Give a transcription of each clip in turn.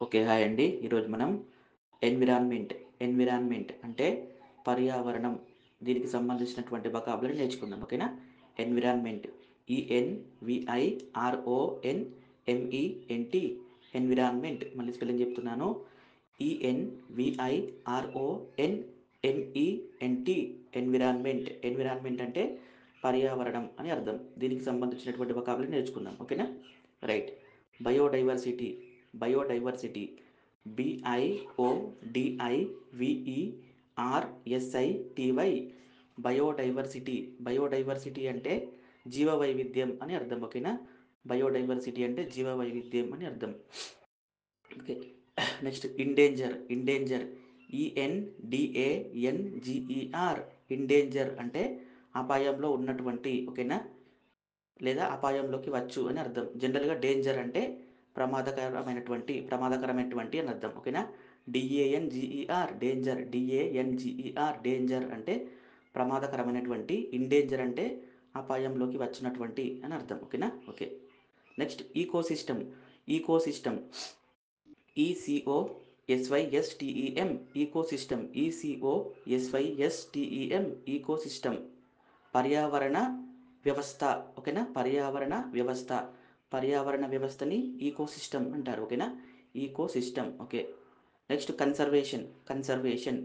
Okay. Hi అండి. ఈరోజు మనం ఎన్విరాన్మెంట్, ఎన్విరాన్మెంట్ అంటే పర్యావరణం. దీనికి సంబంధించినటువంటి వొకాబులరీ నేర్చుకుందాం. ఓకేనా? Environment ENVIRONMENT environment. మళ్ళీ స్పెల్లింగ్ చెప్తున్నాను. ENVIRONMENT environment. ఎన్విరాన్మెంట్ అంటే పర్యావరణం అని అర్థం. దీనికి సంబంధించినటువంటి వొకాబులరీ నేర్చుకుందాం. ఓకేనా? Right. Biodiversity, biodiversity BIODIVERSITY biodiversity. Biodiversity అంటే జీవ వైవిధ్యం అని అర్థం. ఓకేనా? బయోడైవర్సిటీ అంటే జీవ వైవిధ్యం అని అర్థం. ఓకే. నెక్స్ట్ ఇండేంజర్, ఇండేంజర్ ENDANGER ఇండేంజర్ అంటే అపాయంలో ఉన్నటువంటి. ఓకేనా? లేదా అపాయంలోకి వచ్చు అని అర్థం. జనరల్గా డేంజర్ అంటే ప్రమాదకరమైనటువంటి అని అర్థం. ఓకేనా? DANGER డేంజర్, DANGER డేంజర్ అంటే ప్రమాదకరమైనటువంటి. ఇండేంజర్ అంటే అపాయంలోకి వచ్చినటువంటి అని అర్థం. ఓకేనా? Okay. Next ecosystem, ecosystem ECOSYSTEM ecosystem, ECOSYSTEM ecosystem పర్యావరణ వ్యవస్థ. ఓకేనా? పర్యావరణ వ్యవస్థ. పర్యావరణ వ్యవస్థని ఈకోసిస్టమ్ అంటారు. ఓకేనా? Ecosystem. Okay. Next conservation, conservation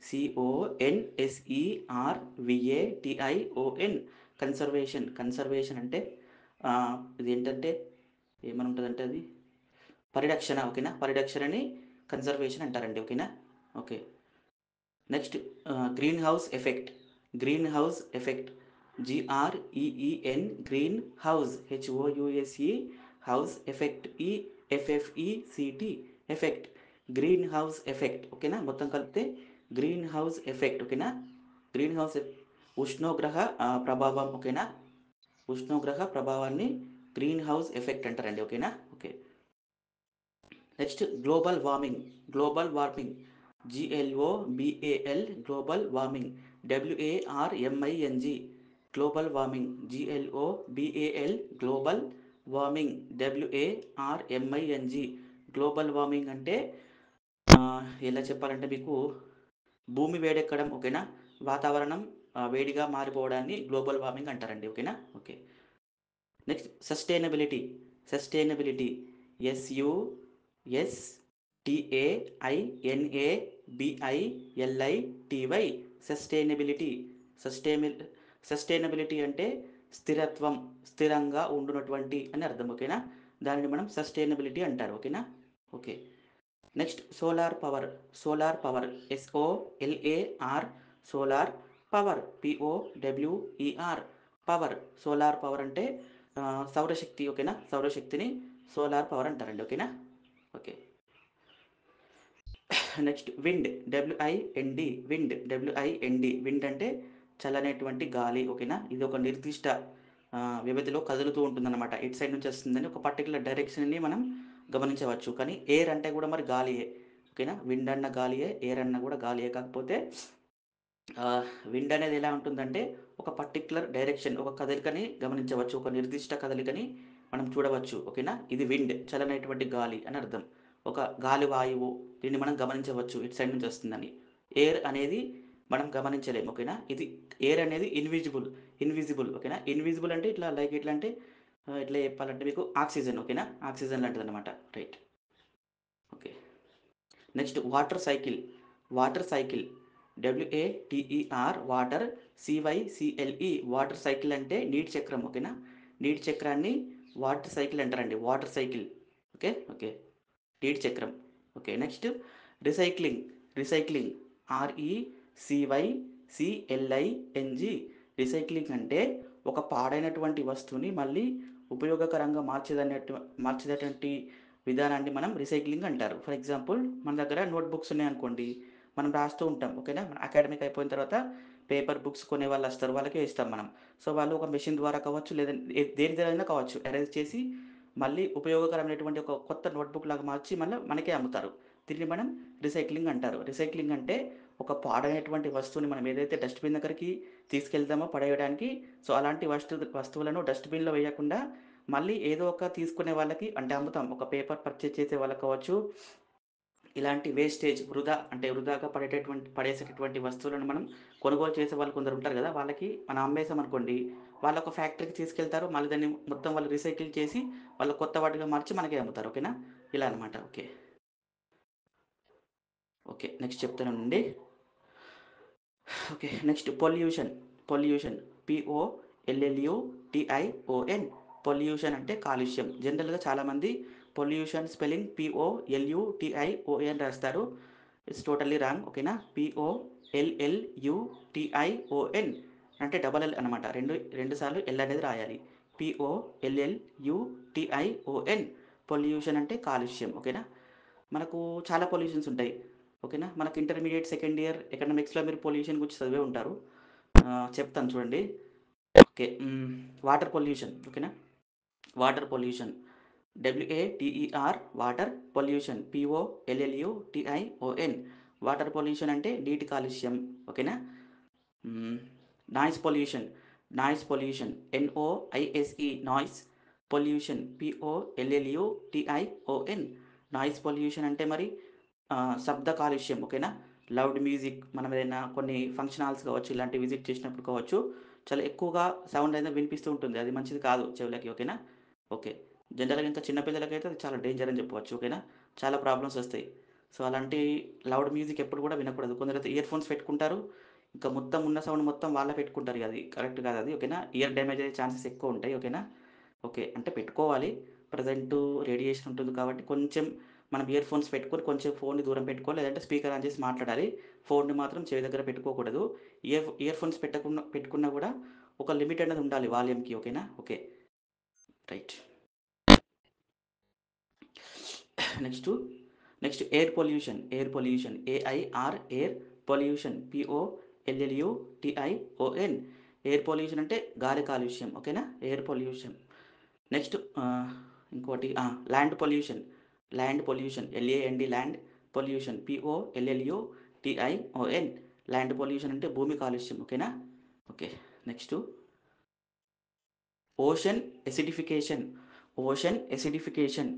CONSERVATION conservation. Conservation అంటే ఇది ఏంటంటే ఏమని ఉంటుందంటే అది పరిరక్షణ. ఓకేనా? పరిరక్షణని కన్సర్వేషన్ అంటారండి. ఓకేనా? Okay. Next green house effect, green house effect GREEN green house HOUSE house effect EFFECT effect green house effect. ఓకేనా? మొత్తం కలిపితే గ్రీన్ హౌస్ ఎఫెక్ట్. ఓకేనా? గ్రీన్ హౌస్ ఉష్ణోగ్రహ ప్రభావం. ఓకేనా? ఉష్ణోగ్రహ ప్రభావాన్ని గ్రీన్ హౌస్ ఎఫెక్ట్ అంటారండి. ఓకేనా? Okay. Next global warming, global warming GLOBAL global warming WARMING global warming GLOBAL global warming WARMING global warming అంటే ఎలా చెప్పాలంటే మీకు భూమి వేడెక్కడం. ఓకేనా? వాతావరణం వేడిగా మారిపోవడాన్ని గ్లోబల్ వార్మింగ్ అంటారండి. ఓకేనా? Okay. Next sustainability, sustainability SUSTAINABILITY sustainability. Sustainability అంటే స్థిరత్వం, స్థిరంగా ఉండునటువంటి అని అర్థం. ఓకేనా? దానిని మనం సస్టైనబిలిటీ అంటారు. ఓకేనా? Okay. Next solar power, solar power SOLAR solar power POWER power. Solar power అంటే సౌరశక్తి. ఓకేనా? సౌరశక్తిని సోలార్ పవర్ అంటారండి. ఓకేనా? Okay. Next wind WIND wind అంటే చల్లనేటువంటి గాలి. ఓకేనా? ఇది ఒక నిర్దిష్ట వ్యవధిలో కదులుతూ ఉంటుందన్నమాట. ఇటు సైడ్ నుంచి వస్తుందని ఒక పర్టికులర్ డైరెక్షన్ని మనం గమనించవచ్చు. కానీ ఎయిర్ అంటే కూడా మరి గాలియే. ఓకేనా? విండ్ అన్న గాలియే, ఎయిర్ అన్న కూడా గాలియే. కాకపోతే విండ్ అనేది ఎలా ఉంటుందంటే ఒక పర్టికులర్ డైరెక్షన్, ఒక కదలికని గమనించవచ్చు, ఒక నిర్దిష్ట కదలికని మనం చూడవచ్చు. ఓకేనా? ఇది విండ్, చలనటువంటి గాలి అని అర్థం. ఒక గాలి వాయువు, దీన్ని మనం గమనించవచ్చు ఇటు సైడ్ నుంచి వస్తుందని. ఎయిర్ అనేది మనం గమనించలేము. ఓకేనా? ఇది ఎయిర్ అనేది ఇన్విజిబుల్, ఇన్విజిబుల్. ఓకేనా? ఇన్విజిబుల్ అంటే ఇట్లా లైక్ ఎట్లా అంటే ఇట్లా చెప్పాలంటే మీకు ఆక్సిజన్. ఓకేనా? ఆక్సిజన్ లాంటిది అనమాట. Right. Okay. Next water cycle, water cycle water CYCLE water cycle అంటే నీటి చక్రం. ఓకేనా? నీటి చక్రాన్ని వాటర్ సైకిల్ అంటారండి. Water cycle. ఓకే. ఓకే. నీటి చక్రం. Okay. Next recycling, recycling RECYCLING recycling అంటే ఒక పాడైనటువంటి వస్తువుని మళ్ళీ ఉపయోగకరంగా మార్చేటటువంటి విధానాన్ని మనం రీసైక్లింగ్ అంటారు. ఫర్ ఎగ్జాంపుల్ మన దగ్గర నోట్బుక్స్ ఉన్నాయనుకోండి, మనం రాస్తూ ఉంటాం. ఓకేనా? మన అకాడమిక్ అయిపోయిన తర్వాత పేపర్ బుక్స్ కొనే వాళ్ళు వస్తారు, వాళ్ళకే ఇస్తాం మనం. సో వాళ్ళు ఒక మెషిన్ ద్వారా కావచ్చు, లేదా దేని ద్వారా కావచ్చు, అరేంజ్ చేసి మళ్ళీ ఉపయోగకరమైనటువంటి ఒక కొత్త నోట్బుక్ లాగా మార్చి మళ్ళీ మనకే అమ్ముతారు. దీన్ని మనం రీసైక్లింగ్ అంటారు. రీసైక్లింగ్ అంటే ఒక పాడైనటువంటి వస్తువుని మనం ఏదైతే డస్ట్బిన్ దగ్గరికి తీసుకెళ్తామో పడేయడానికి, సో అలాంటి వస్తువులను డస్ట్బిన్లో వేయకుండా మళ్ళీ ఏదో ఒక తీసుకునే వాళ్ళకి అంటే అమ్ముతాం, ఒక పేపర్ పర్చేజ్ చేసే వాళ్ళకి కావచ్చు, ఇలాంటి వేస్టేజ్ వృధాగా పడేసేటటువంటి వస్తువులను మనం కొనుగోలు చేసే వాళ్ళు కొందరు ఉంటారు కదా, వాళ్ళకి మనం అమ్మేసాం అనుకోండి, వాళ్ళ ఒక ఫ్యాక్టరీకి తీసుకెళ్తారు, మళ్ళీ దాన్ని మొత్తం వాళ్ళు రీసైకిల్ చేసి వాళ్ళు కొత్త వాటిగా మార్చి మనకే అమ్ముతారు. ఓకేనా, ఇలా అనమాట. ఓకే ఓకే నెక్స్ట్ చెప్తానండి. Okay next pollution POLLUTION. Pollution అంటే కాలుష్యం. జనరల్గా చాలామంది పొల్యూషన్ స్పెల్లింగ్ POLUTION రాస్తారు. It's totally wrong. ఓకేనా, POLLUTION అంటే డబల్ ఎల్ అనమాట. రెండు సార్లు ఎల్ అనేది రాయాలి. POLLUTION. పొల్యూషన్ అంటే కాలుష్యం. ఓకేనా, మనకు చాలా పొల్యూషన్స్ ఉంటాయి. ఓకేనా, మనకు ఇంటర్మీడియట్ సెకండ్ ఇయర్ ఎకనామిక్స్లో మీరు పొల్యూషన్ గురించి చదివే ఉంటారు. చెప్తాను చూడండి. Okay, water pollution. ఓకేనా, water pollution WATER, water pollution POLLUTION. Water pollution అంటే నీటి కాలుష్యం. ఓకేనా, noise pollution NOISE, noise pollution POLLUTION. Noise pollution అంటే మరి శబ్ద కాలుష్యం. ఓకేనా, లౌడ్ మ్యూజిక్, మనం ఏదైనా కొన్ని ఫంక్షన్ హాల్స్ కావచ్చు, ఇలాంటి విజిట్ చేసినప్పుడు కావచ్చు, చాలా ఎక్కువగా సౌండ్ అయితే వినిపిస్తూ ఉంటుంది, అది మంచిది కాదు చెవులకి. ఓకేనా, ఓకే, జనరల్గా ఇంకా చిన్నపిల్లలకైతే అది చాలా డేంజర్ అని చెప్పవచ్చు. ఓకేనా, చాలా ప్రాబ్లమ్స్ వస్తాయి. సో అలాంటి లౌడ్ మ్యూజిక్ ఎప్పుడు కూడా వినకూడదు. కొందరైతే ఇయర్ ఫోన్స్ పెట్టుకుంటారు, ఇంకా మొత్తం ఉన్న సౌండ్ మొత్తం వాళ్ళే పెట్టుకుంటారు, అది కరెక్ట్ కాదు అది. ఓకేనా, ఇయర్ డ్యామేజ్ అయ్యే ఛాన్సెస్ ఎక్కువ ఉంటాయి. ఓకేనా, ఓకే అంటే పెట్టుకోవాలి, ప్రజెంట్ రేడియేషన్ ఉంటుంది కాబట్టి కొంచెం మనం ఇయర్ ఫోన్స్ పెట్టుకొని కొంచెం ఫోన్ని దూరం పెట్టుకోవాలి, లేదంటే స్పీకర్ ఆన్ చేసి మాట్లాడాలి. ఫోన్ని మాత్రం చెవి దగ్గర పెట్టుకోకూడదు. ఇయర్ ఫోన్స్ పెట్టుకున్నా కూడా ఒక లిమిట్ అనేది ఉండాలి వాల్యూమ్కి. ఓకేనా, okay right. Next next air pollution AIR, air pollution POLLUTION. Air pollution అంటే గాలి కాలుష్యం. ఓకేనా, ఎయిర్ పొల్యూషన్. నెక్స్ట్ ఇంకోటి land pollution LAND, land pollution POLLUTION. Land pollution అంటే భూమి కాలుష్యం. ఓకేనా, okay next ocean acidification OCEAN.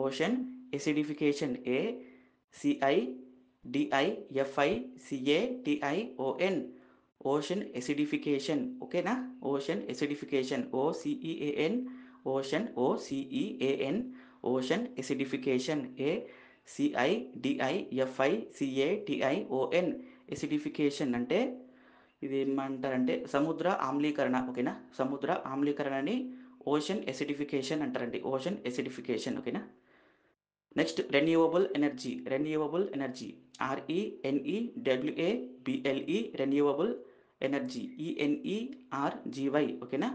Ocean acidification ACIDIFICATION. Ocean acidification. ఓకేనా, ocean acidification OCEAN. Ocean acidification ACIDIFICATION. Acidification అంటే ఇది ఏమంటారంటే సముద్ర ఆమ్లీకరణ. ఓకేనా, సముద్ర ఆమ్లీకరణని ఓషన్ ఎసిడిఫికేషన్ అంటారండి, ఓషన్ ఎసిడిఫికేషన్. ఓకేనా, next renewable energy RENEWABLE, renewable energy ENERGY. ఓకేనా,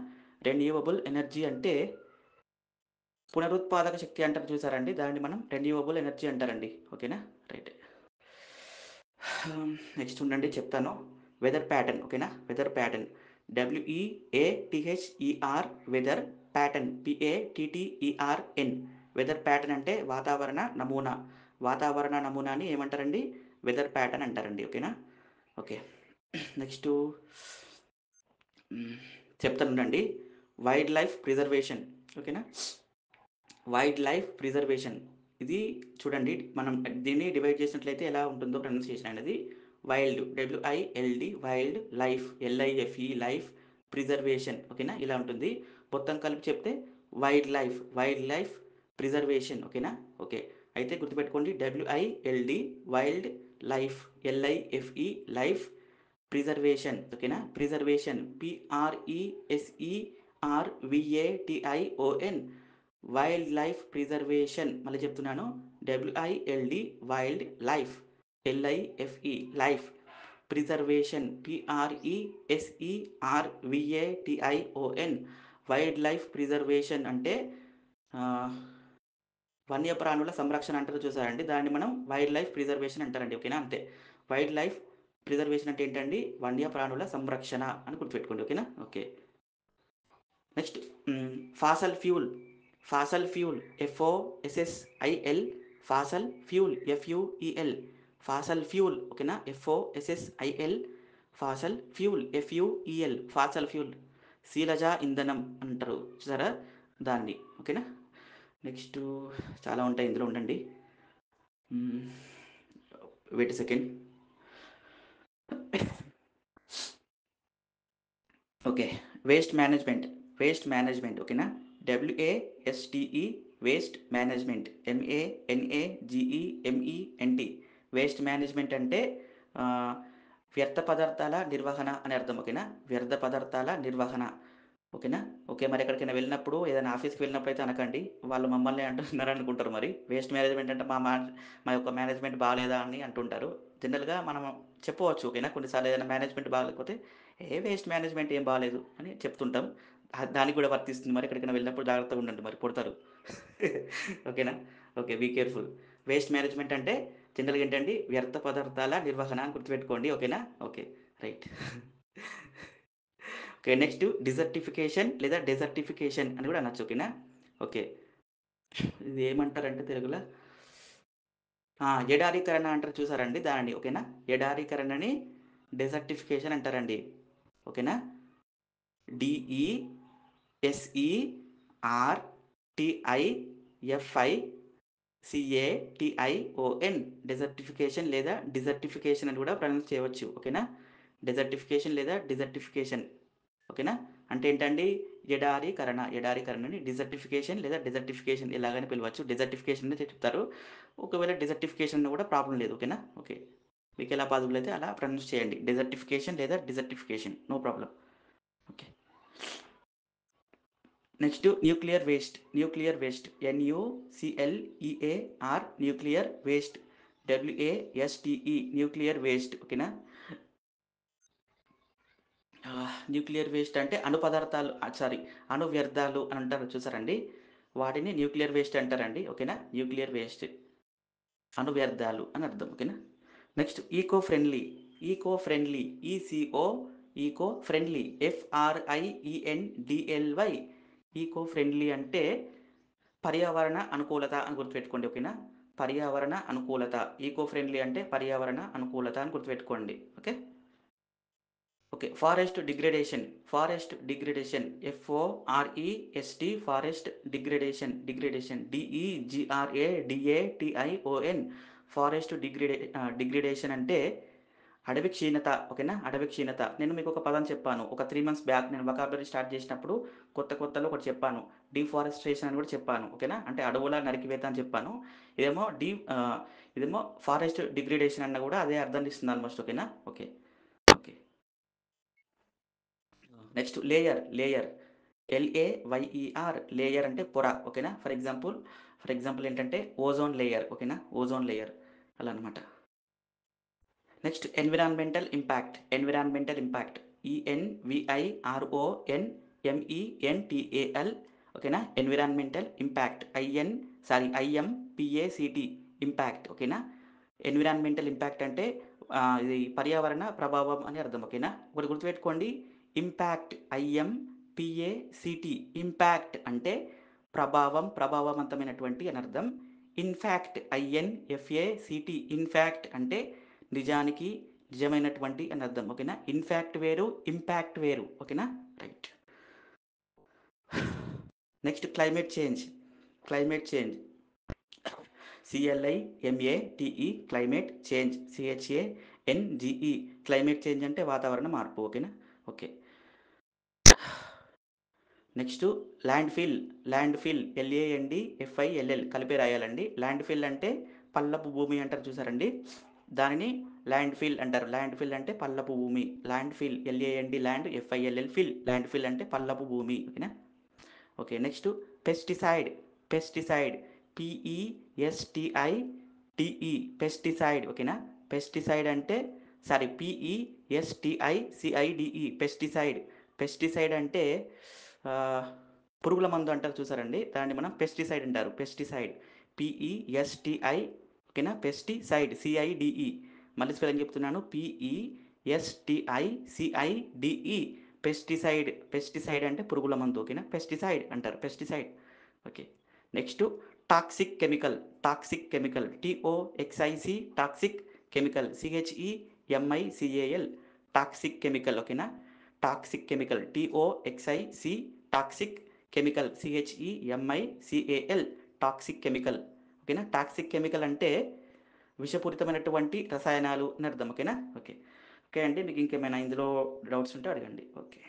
రెన్యూవబుల్ ఎనర్జీ అంటే పునరుత్పాదక శక్తి అంటారు చూసారండి, దాన్ని మనం రెన్యూవబుల్ ఎనర్జీ అంటారండి. ఓకేనా, రైట్. నెక్స్ట్ ఉండండి చెప్తాను. Weather pattern. ఓకేనా, weather pattern WEATHER, weather pattern PATTERN. Weather pattern అంటే వాతావరణ నమూనాని ఏమంటారండి, వెదర్ ప్యాటర్న్ అంటారండి. ఓకేనా, ఓకే నెక్స్ట్ చెప్తానండి. Wildlife preservation. ఓకేనా, వైల్డ్ లైఫ్ ప్రిజర్వేషన్ ఇది చూడండి, మనం దీన్ని డివైడ్ చేసినట్లయితే ఎలా ఉంటుందో ప్రొనౌన్సియేషన్ అనేది wild WILD, wildlife LIFE, preservation. ఓకేనా, ఇలా ఉంటుంది. మొత్తం కలిపి చెప్తే వైల్డ్ లైఫ్ ప్రిజర్వేషన్. ఓకేనా, ఓకే అయితే గుర్తుపెట్టుకోండి, WILD, wildlife LIFE, life preservation. ఓకేనా, preservation PRESERVATION. Wildlife preservation. మళ్ళీ చెప్తున్నాను, WILD, wildlife LIFE, life preservation PRESERVATION. Wildlife preservation అంటే వన్యప్రాణుల సంరక్షణ అంటారు చూసారండి, దాన్ని మనం వైల్డ్ లైఫ్ ప్రిజర్వేషన్ అంటారండి. ఓకేనా, అంతే. వైల్డ్ లైఫ్ ప్రిజర్వేషన్ అంటే ఏంటండి, వన్యప్రాణుల సంరక్షణ అని గుర్తుపెట్టుకోండి. ఓకేనా, okay next fossil fuel FOSSIL, fossil fuel FUEL, fossil fuel. ఓకేనా, FOSSIL, fossil fuel FUEL, fossil fuel. శీలజ ఇంధనం అంటారు చూసారా, దాన్ని. ఓకేనా. నెక్స్ట్ చాలా ఉంటాయి ఇందులో, ఉండండి. Wait second. Okay. Waste management. Waste management ఓకేనా. WASTE waste management. MANAGEMENT. Waste management అంటే ఆ, వ్యర్థ పదార్థాల నిర్వహణ అని అర్థం. ఓకేనా. వ్యర్థ పదార్థాల నిర్వహణ. ఓకేనా. ఓకే. మరి ఎక్కడికైనా వెళ్ళినప్పుడు, ఏదైనా ఆఫీస్కి వెళ్ళినప్పుడు అయితే అనకండి, వాళ్ళు మమ్మల్ని అంటున్నారు అనుకుంటారు. మరి వేస్ట్ మేనేజ్మెంట్ అంటే మా యొక్క మేనేజ్మెంట్ బాగాలేదా అని అంటుంటారు. జనరల్గా మనం చెప్పవచ్చు. ఓకేనా. కొన్నిసార్లు ఏదైనా మేనేజ్మెంట్ బాగాలేకపోతే వేస్ట్ మేనేజ్మెంట్ ఏం బాగాలేదు అని చెప్తుంటాం. దానికి కూడా వర్తిస్తుంది. మరి ఎక్కడికైనా వెళ్ళినప్పుడు జాగ్రత్తగా ఉండండి, మరి కొడతారు. ఓకేనా. Okay. Be careful. Waste management అంటే జనరల్గా ఏంటండి, వ్యర్థ పదార్థాల నిర్వహణ అని గుర్తుపెట్టుకోండి. ఓకేనా. Okay. Right. Okay. Next desertification లేదా డెజర్టిఫికేషన్ అని కూడా అనొచ్చు. ఓకేనా. ఓకే. ఇది ఏమంటారంటే తెలుగులో ఎడారీకరణ అంటారు చూసారండి, దానిని. ఓకేనా. ఎడారీకరణని డెజర్టిఫికేషన్ అంటారండి. ఓకేనా. DESERTIFICATION డెజర్టిఫికేషన్ లేదా డిజర్టిఫికేషన్ అని కూడా ప్రొనౌన్స్ చేయవచ్చు. ఓకేనా. డెజర్టిఫికేషన్ లేదా డిజర్టిఫికేషన్. ఓకేనా. అంటే ఏంటండి, ఎడారీకరణ. ఎడారీకరణని డిజర్టిఫికేషన్ లేదా డెజర్టిఫికేషన్ ఎలాగని పిలవచ్చు. డెజర్టిఫికేషన్ అని చెప్తారు. ఒకవేళ డిజర్టిఫికేషన్ కూడా ప్రాబ్లం లేదు. ఓకేనా. ఓకే. మీకు ఎలా పాసిబుల్ అయితే అలా ప్రొనౌన్స్ చేయండి. డెజర్టిఫికేషన్ లేదా desertification, no problem. Okay. Next nuclear waste. Nuclear waste. NUCLEAR nuclear waste. WASTE nuclear waste. ఓకేనా. న్యూక్లియర్ వేస్ట్ అంటే అణు పదార్థాలు, సారీ, అణు వ్యర్థాలు అని అంటారు చూసారండి, వాటిని న్యూక్లియర్ వేస్ట్ అంటారండి. ఓకేనా. న్యూక్లియర్ వేస్ట్ అణు వ్యర్థాలు అని అర్థం. ఓకేనా. Next eco friendly. Eco friendly. Eco friendly. FRIENDLY. Eco friendly అంటే పర్యావరణ అనుకూలత అని గుర్తుపెట్టుకోండి. ఓకేనా. పర్యావరణ అనుకూలత. ఈకో ఫ్రెండ్లీ అంటే పర్యావరణ అనుకూలత అని గుర్తుపెట్టుకోండి. Okay. Okay. Forest degradation. Forest degradation. FOREST forest degradation. Degradation. DEGRADATION forest degradation అంటే అడవి క్షీణత. ఓకేనా. అడవి క్షీణత. నేను మీకు ఒక పదం చెప్పాను ఒక 3 months బ్యాక్. నేను వొకాబులరీ స్టార్ట్ చేసినప్పుడు కొత్తలో ఒకటి చెప్పాను, డిఫారెస్ట్రేషన్ అని కూడా చెప్పాను. ఓకేనా. అంటే అడవుల నరికివేత అని చెప్పాను. ఇదేమో ఇదేమో ఫారెస్ట్ డిగ్రేడేషన్ అన్న కూడా అదే అర్థం ఇస్తుంది ఆల్మోస్ట్. ఓకేనా. Okay. Okay. Next layer. Layer. Layer అంటే పొర. ఓకేనా. ఫర్ ఎగ్జాంపుల్ ఏంటంటే ఓజోన్ లేయర్. ఓకేనా. ఓజోన్ లేయర్ అలా అనమాట. Next environmental impact. Environmental impact. ENVIRONMENTAL. ఓకేనా. Environmental impact. IMPACT impact. ఓకేనా. ఎన్విరాన్మెంటల్ ఇంపాక్ట్ అంటే ఇది పర్యావరణ ప్రభావం అని అర్థం. ఓకేనా. ఒకటి గుర్తుపెట్టుకోండి, ఇంపాక్ట్. IMPACT. ఇంపాక్ట్ అంటే ప్రభావం, ప్రభావవంతమైనటువంటి అని అర్థం. ఇన్ఫ్యాక్ట్. INFACT. ఇన్ఫ్యాక్ట్ అంటే నిజానికి, నిజమైనటువంటి అని అర్థం. ఓకేనా. ఇన్ఫ్యాక్ట్ వేరు, ఇంపాక్ట్ వేరు. ఓకేనా. Right. Next climate change. Climate change. CLIMATE climate change. CHANGE climate change అంటే వాతావరణ మార్పు. ఓకేనా. Okay. Next land fill. Land fill. LANDFILL కలిపి రాయాలండి. ల్యాండ్ ఫిల్ అంటే పల్లపు భూమి అంటారు చూసారండి, దానిని ల్యాండ్ ఫిల్ అంటారు. ల్యాండ్ ఫిల్ అంటే పల్లపు భూమి. Land fill. LAND fill. Land fill అంటే పల్లపు భూమి. ఓకేనా. Okay. Next pesticide. Pesticide. PESTIDE pesticide. ఓకేనా. పెస్టిసైడ్ అంటే PESTICIDE పెస్టిసైడ్. పెస్టిసైడ్ అంటే ఆ, పురుగుల మందు అంటారు చూసారండి, దాన్ని మనం పెస్టిసైడ్ అంటారు. పెస్టిసైడ్. PESTI. ఓకేనా. పెస్టిసైడ్. CIDE. మళ్ళీ స్పెల్లింగ్ చెప్తున్నాను, PESTICIDE పెస్టిసైడ్. పెస్టిసైడ్ అంటే పురుగుల మందు. ఓకేనా. పెస్టిసైడ్ అంటారు. Pesticide. Okay. Next toxic chemical. Toxic chemical. TOXIC toxic chemical. CHEMICAL toxic chemical. ఓకేనా. Toxic chemical, TOXIC, toxic chemical, CHEMICAL, toxic chemical. ఓకేనా. టాక్సిక్ కెమికల్ అంటే విషపూరితమైనటువంటి రసాయనాలు అని అర్థం. ఓకేనా. ఓకే. ఓకే అండి, మీకు ఇంకేమైనా ఇందులో డౌట్స్ ఉంటే అడగండి. ఓకే.